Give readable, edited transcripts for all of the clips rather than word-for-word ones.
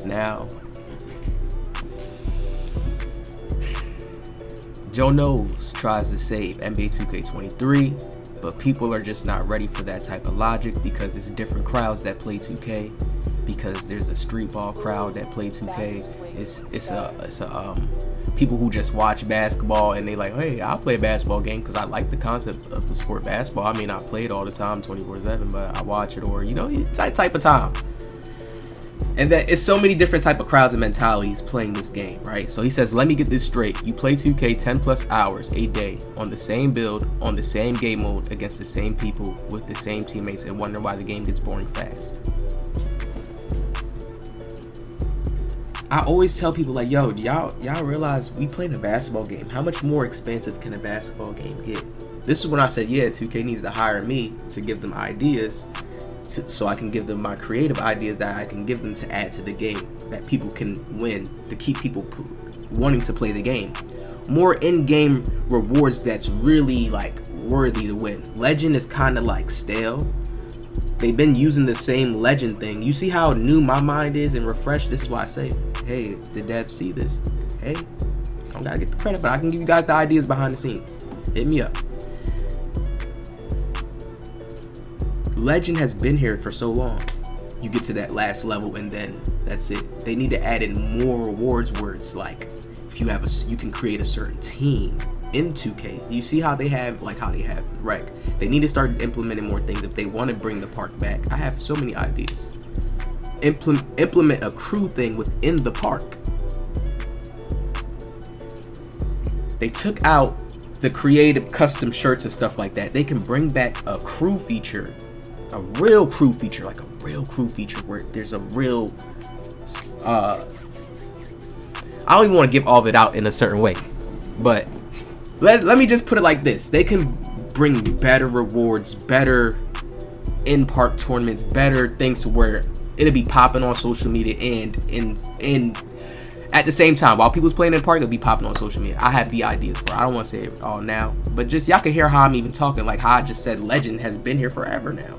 Now, Joe Knows tries to save NBA 2K23, but people are just not ready for that type of logic because it's different crowds that play 2K. Because there's a street ball crowd that play 2K. It's a people who just watch basketball and they like, hey, I'll play a basketball game because I like the concept of the sport basketball. I may not play it all the time 24/7, but I watch it, or it's that type of time. And that it's so many different type of crowds and mentalities playing this game, right? So he says, let me get this straight. You play 2K 10 plus hours a day on the same build, on the same game mode, against the same people, with the same teammates, and wonder why the game gets boring fast. I always tell people like, yo, y'all realize we playing a basketball game. How much more expansive can a basketball game get? This is when I said, yeah, 2K needs to hire me to give them ideas, so I can give them my creative ideas that I can give them to add to the game that people can win, to keep people wanting to play the game. More in-game rewards that's really like worthy to win. Legend is kind of like stale. They've been using the same legend thing. You see how new my mind is and refreshed? This is why I say, hey, the devs see this. Hey, I don't gotta get the credit, but I can give you guys the ideas behind the scenes. Hit me up. Legend has been here for so long. You get to that last level and then that's it. They need to add in more rewards where it's like, if you have you can create a certain team in 2K. You see how they have Rec. They need to start implementing more things if they want to bring the park back. I have so many ideas. Implement a crew thing within the park. They took out the creative custom shirts and stuff like that. They can bring back a crew feature, a real crew feature, like a real crew feature where there's a real I don't even want to give all of it out in a certain way, but let me just put it like this. They can bring better rewards, better in-park tournaments, better things to where it'll be popping on social media, and at the same time, while people's playing in the park, they'll be popping on social media. I have the ideas for it. I don't want to say it all now, but just y'all can hear how I'm even talking, like how I just said Legend has been here forever now.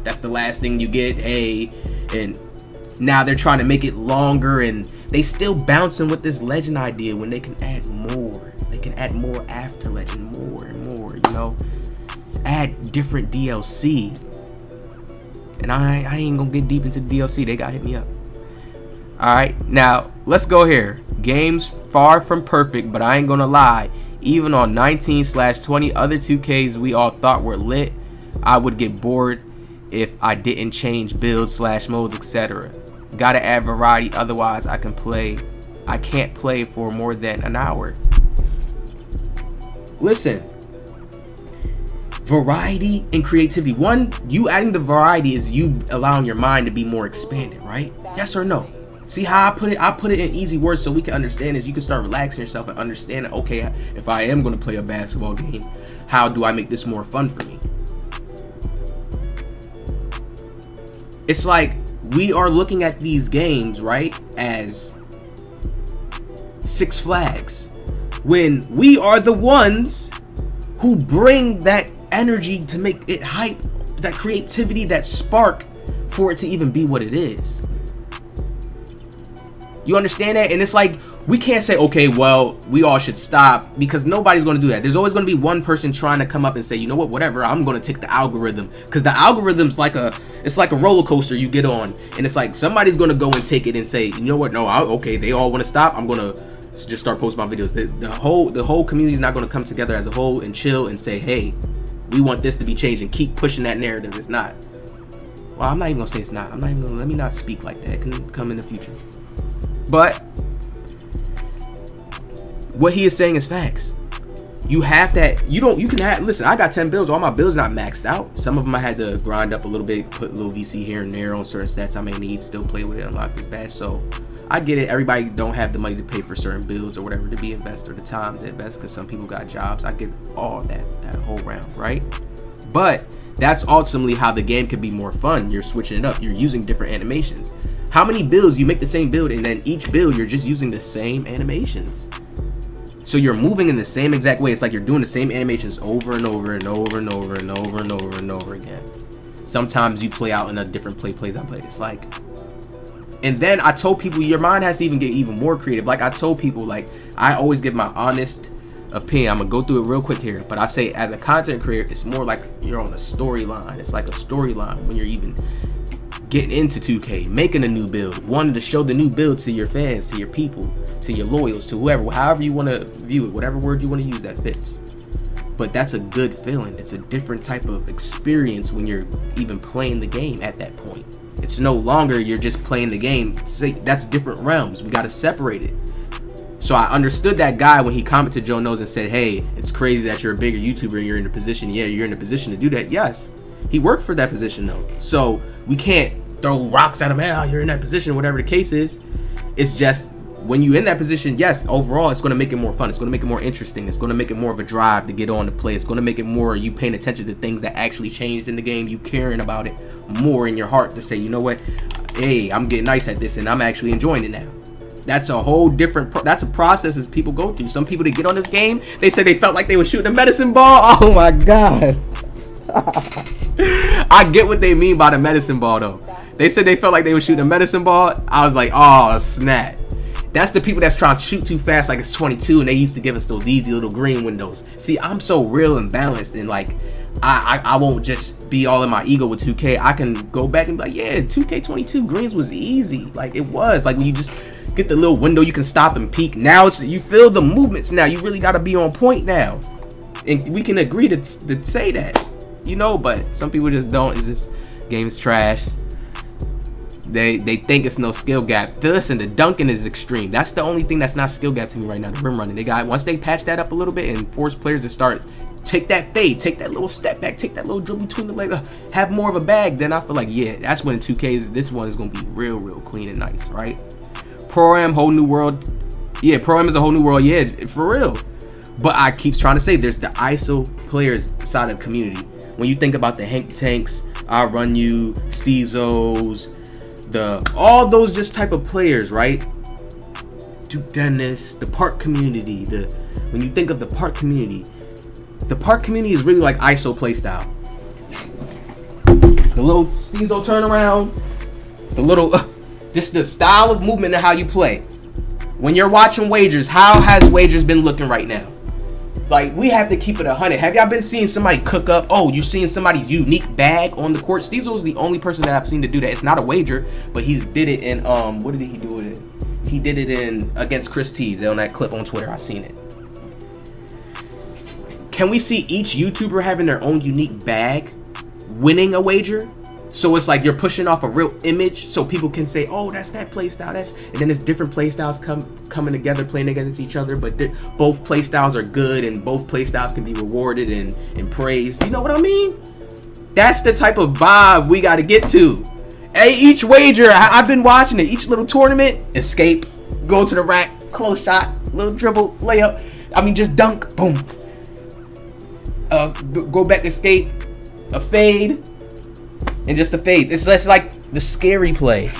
That's the last thing you get, hey, and now they're trying to make it longer, and they still bouncing with this Legend idea when they can add more. They can add more after Legend, more and more, add different DLC. And I ain't gonna get deep into DLC. They gotta hit me up. Alright, now let's go here. Game's far from perfect, but I ain't gonna lie. Even on 19/20 other 2Ks we all thought were lit, I would get bored if I didn't change builds, modes, etc. Gotta add variety, otherwise I can't play for more than an hour. Listen, variety and creativity. One, you adding the variety is you allowing your mind to be more expanded, right? Yes or no? See how I put it? I put it in easy words so we can understand this. You can start relaxing yourself and understand, okay, if I am going to play a basketball game, how do I make this more fun for me? It's like we are looking at these games, right, as Six Flags, when we are the ones who bring that energy to make it hype, that creativity, that spark for it to even be what it is. You understand that? And it's like, we can't say, okay, well, we all should stop, because nobody's going to do that. There's always going to be one person trying to come up and say, you know what, whatever, I'm going to take the algorithm, because the algorithm's like a roller coaster you get on, and it's like somebody's going to go and take it and say, you know what, no, okay, they all want to stop, I'm going to just start posting my videos. The whole community is not going to come together as a whole and chill and say, hey, we want this to be changed, and keep pushing that narrative. It's not. Well, I'm not even going to say it's not. I'm not even going to, let me not speak like that. It can come in the future. But what he is saying is facts. You have that. You can have, listen, I got 10 builds. All my builds not maxed out. Some of them I had to grind up a little bit, put a little VC here and there on certain stats I may need, still play with it, unlock this badge. So I get it. Everybody don't have the money to pay for certain builds or whatever to be invested, or the time to invest, because some people got jobs. I get all that whole round, right? But that's ultimately how the game can be more fun. You're switching it up. You're using different animations. How many builds? You make the same build, and then each build you're just using the same animations. So you're moving in the same exact way. It's like you're doing the same animations over and over and over and over and over and over and over again. Sometimes you play out in a different plays I play. It's like, And then I told people your mind has to even get even more creative. Like I told people, like I always give my honest opinion. I'm gonna go through it real quick here, but I say as a content creator, it's more like you're on a storyline. It's like a storyline when you're even getting into 2K, making a new build, wanting to show the new build to your fans, to your people, to your loyals, to whoever, however you want to view it, whatever word you want to use that fits. But that's a good feeling. It's a different type of experience when you're even playing the game at that point. It's no longer you're just playing the game. That's different realms. We got to separate it. So I understood that guy when he commented Joe Knows and said, hey, it's crazy that you're a bigger YouTuber and you're in a position. Yeah, you're in a position to do that. Yes, he worked for that position though. So we can't throw rocks at him. Oh, you're in that position, whatever the case is. It's just when you're in that position, yes, overall, it's going to make it more fun. It's going to make it more interesting. It's going to make it more of a drive to get on to play. It's going to make it more you paying attention to things that actually changed in the game. You caring about it more in your heart to say, you know what? Hey, I'm getting nice at this and I'm actually enjoying it now. That's a whole different, that's a process as people go through. Some people that get on this game, they say they felt like they were shooting a medicine ball. Oh my God. I get what they mean by the medicine ball though. They said they felt like they were shooting a medicine ball. I was like, oh snap. That's the people that's trying to shoot too fast like it's 22 and they used to give us those easy little green windows. See, I'm so real and balanced and like I won't just be all in my ego with 2K. I can go back and be like, yeah, 2K22 greens was easy. Like it was. Like when you just get the little window you can stop and peek. Now it's you feel the movements now. You really gotta be on point now. And we can agree to say that. You know, but some people just don't. It's just game's trash. They think it's no skill gap. Listen, the dunking is extreme. That's the only thing that's not skill gap to me right now. The rim running. They got once they patch that up a little bit and force players to start take that fade, take that little step back, take that little dribble between the legs, have more of a bag. Then I feel like yeah, that's when 2K's this one is gonna be real clean and nice, right? Pro-Am, whole new world. Yeah, Pro-Am is a whole new world. Yeah, for real. But I keep trying to say there's the ISO players side of the community. When you think about the Hank Tanks, I Run You, Steezos, all those just type of players, right? Duke Dennis, the park community. When you think of the park community is really like ISO playstyle. The little Steezo turnaround, the little just the style of movement and how you play. When you're watching wagers, how has wagers been looking right now? Like, we have to keep it 100. Have y'all been seeing somebody cook up? Oh, you're seeing somebody's unique bag on the court? Steezo's the only person that I've seen to do that. It's not a wager, but he did it in, what did he do it in? He did it in against Chris Tees on that clip on Twitter. I seen it. Can we see each YouTuber having their own unique bag winning a wager? So it's like you're pushing off a real image so people can say, oh, that's that play style. And then there's different play styles coming together, playing against each other. But both play styles are good and both play styles can be rewarded and praised. You know what I mean? That's the type of vibe we got to get to. Hey, each wager, I've been watching it. Each little tournament, escape, go to the rack, close shot, little dribble, layup. I mean, just dunk, boom. Go back, escape, a fade. And just the fades. It's less like the scary play.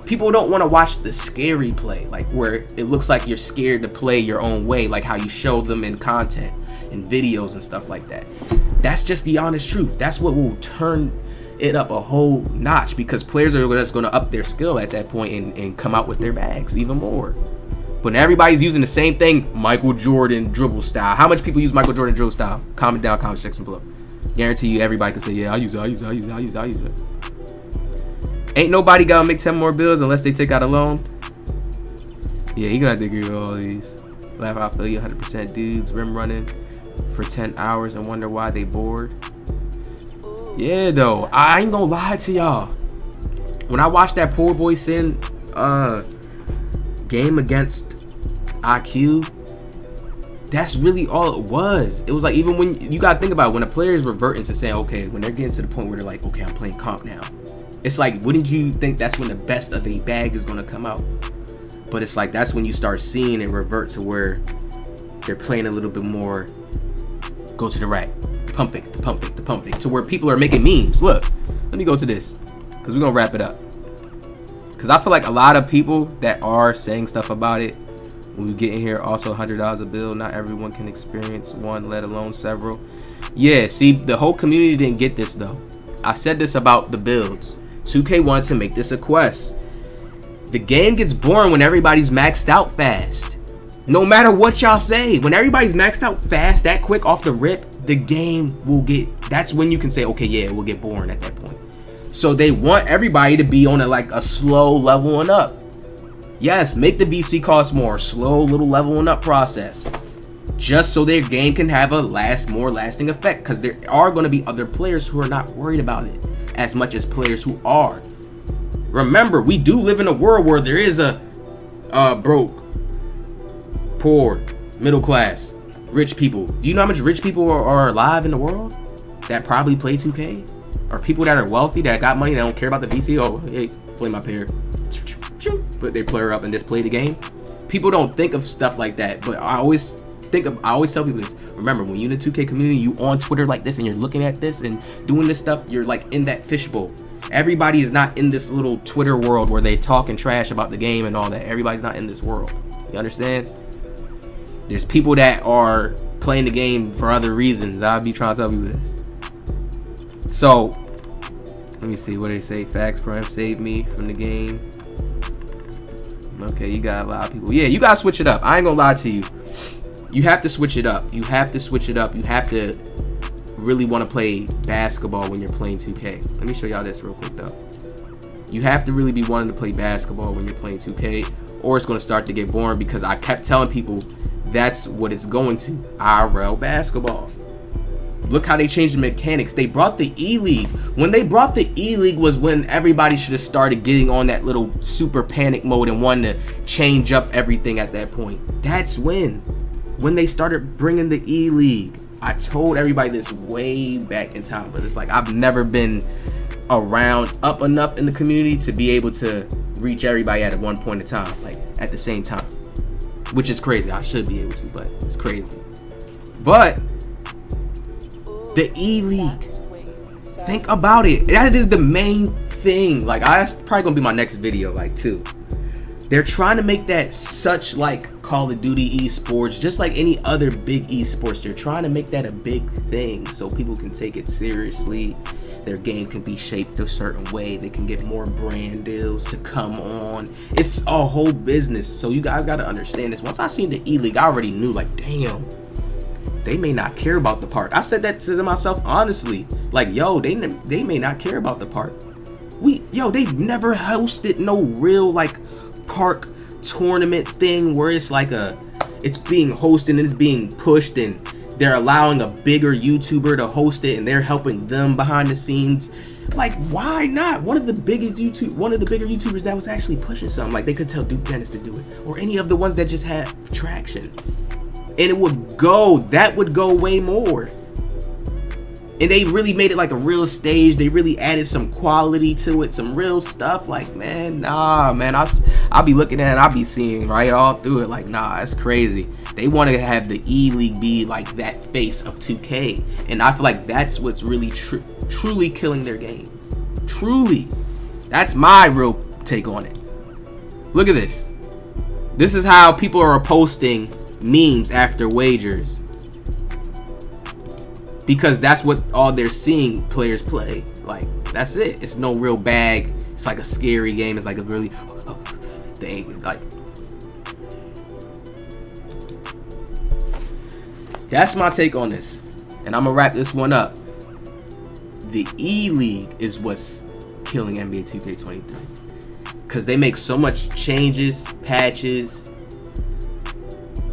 People don't want to watch the scary play, like where it looks like you're scared to play your own way, like how you show them in content and videos and stuff like that. That's just the honest truth. That's what will turn it up a whole notch because players are just going to up their skill at that point and come out with their bags even more. But everybody's using the same thing, Michael Jordan dribble style. How much people use Michael Jordan dribble style? Comment down, comment section below. Guarantee you everybody can say, yeah, I use it. Ain't nobody gotta make 10 more bills unless they take out a loan. Yeah, you gonna have to agree with all these. Laugh, I feel you 100%. Dudes rim running for 10 hours and wonder why they bored. Yeah, though, I ain't gonna lie to y'all. When I watched that Poor Boy Sin game against IQ, that's really all it was. It was like, even when you gotta think about it, when a player is reverting to saying, okay, when they're getting to the point where they're like, okay, I'm playing comp now. It's like, wouldn't you think that's when the best of the bag is gonna come out? But it's like, that's when you start seeing it revert to where they're playing a little bit more, go to the rack, pump fake, to where people are making memes. Look, let me go to this, because we're gonna wrap it up. Because I feel like a lot of people that are saying stuff about it, when we get in here, also $100 a bill. Not everyone can experience one, let alone several. Yeah, see, the whole community didn't get this though. I said this about the builds. 2K wanted to make this a quest. The game gets boring when everybody's maxed out fast. No matter what y'all say, when everybody's maxed out fast, that quick off the rip, the game will get, that's when you can say, okay, yeah, it will get boring at that point. So they want everybody to be on a slow leveling up. Yes, make the VC cost more, slow little leveling up process. Just so their game can have a more lasting effect. Because there are going to be other players who are not worried about it as much as players who are. Remember, we do live in a world where there is a broke, poor, middle class, rich people. Do you know how much rich people are alive in the world that probably play 2K? Or people that are wealthy, that got money, that don't care about the VC. Oh, hey, play my pair. Put their player up and just play the game. People don't think of stuff like that. But I always tell people this. Remember, when you're in the 2K community, you on Twitter like this and you're looking at this and doing this stuff, you're like in that fishbowl. Everybody is not in this little Twitter world where they talking trash about the game and all that. Everybody's not in this world. You understand? There's people that are playing the game for other reasons. I'll be trying to tell people this. So, let me see what they say. Fax Prime saved me from the game. Okay, you got a lot of people. Yeah, you gotta switch it up. I ain't gonna lie to you. You have to switch it up. You have to switch it up. You have to really want to play basketball when you're playing 2K. Let me show y'all this real quick though. You have to really be wanting to play basketball when you're playing 2K, or it's going to start to get boring, because I kept telling people that's what it's going to. IRL basketball. Look how they changed the mechanics. They brought the E-League. When they brought the E-League was when everybody should have started getting on that little super panic mode and wanting to change up everything at that point. That's when they started bringing the E-League. I told everybody this way back in time, but it's like I've never been around up enough in the community to be able to reach everybody at one point in time, like at the same time, which is crazy. I should be able to, but it's crazy. But the E-League, think about it. That is the main thing. Like, that's probably gonna be my next video, like, too. They're trying to make that such like Call of Duty esports, just like any other big esports. They're trying to make that a big thing so people can take it seriously. Their game can be shaped a certain way. They can get more brand deals to come on. It's a whole business. So you guys got to understand this. Once I seen the E-League, I already knew, like, damn, they may not care about the park. I said that to myself honestly. Like, yo, they may not care about the park. They've never hosted no real like park tournament thing where it's like it's being hosted and it's being pushed, and they're allowing a bigger YouTuber to host it and they're helping them behind the scenes. Like, why not? One of the bigger YouTubers that was actually pushing something. Like, they could tell Duke Dennis to do it, or any of the ones that just had traction, and that would go way more. And they really made it like a real stage. They really added some quality to it, some real stuff. Like, man, nah, man. I'll be looking at it, I'll be seeing right all through it. Like, nah, it's crazy. They want to have the E-League be like that face of 2K. And I feel like that's what's really truly killing their game. Truly. That's my real take on it. Look at this. This is how people are posting memes after wagers. Because that's what all they're seeing players play. Like, that's it. It's no real bag. It's like a scary game. It's like a really thing. Like, that's my take on this. And I'm gonna wrap this one up. The E-League is what's killing NBA 2K23. Because they make so much changes, patches.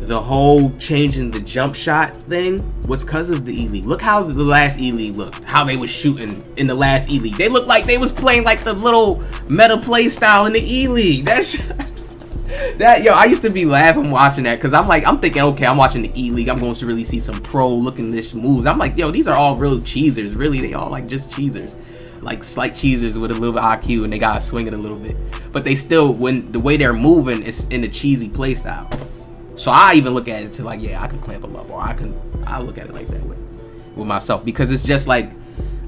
The whole changing the jump shot thing was because of the E-League. Look how the last E-League looked. How they was shooting in the last E-League. They looked like they was playing like the little meta play style in the E-League. I used to be laughing watching that, because I'm thinking, okay, I'm watching the E-League. I'm going to really see some pro looking this moves. I'm like, yo, these are all real cheesers. Really, they all like just cheesers. Like slight cheesers with a little bit of IQ, and they got to swing it a little bit. But they still, when the way they're moving is in the cheesy play style. So I even look at it to like, yeah, I could clamp them up, or I look at it like that with myself, because it's just like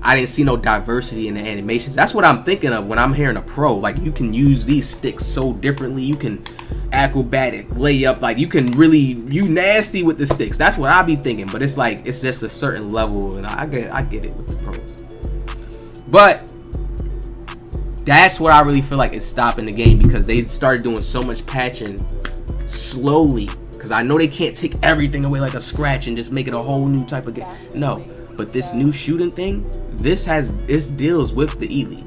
I didn't see no diversity in the animations. That's what I'm thinking of when I'm hearing a pro. Like, you can use these sticks so differently. You can acrobatic layup, like you nasty with the sticks. That's what I be thinking. But it's like, it's just a certain level, and I get it with the pros. But That's what I really feel like is stopping the game, because they started doing so much patching slowly. Because I know they can't take everything away like a scratch and just make it a whole new type of game. No, but this new shooting thing, this deals with the E-League.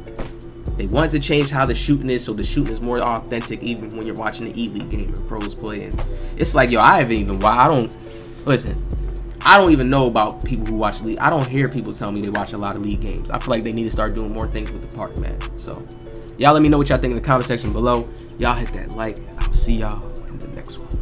They wanted to change how the shooting is, so the shooting is more authentic even when you're watching the E-League game or pros play. And it's like, yo, I don't even know about people who watch League. I don't hear people tell me they watch a lot of League games. I feel like they need to start doing more things with the park, man. So y'all let me know what y'all think in the comment section below. Y'all hit that like. I'll see y'all in the next one.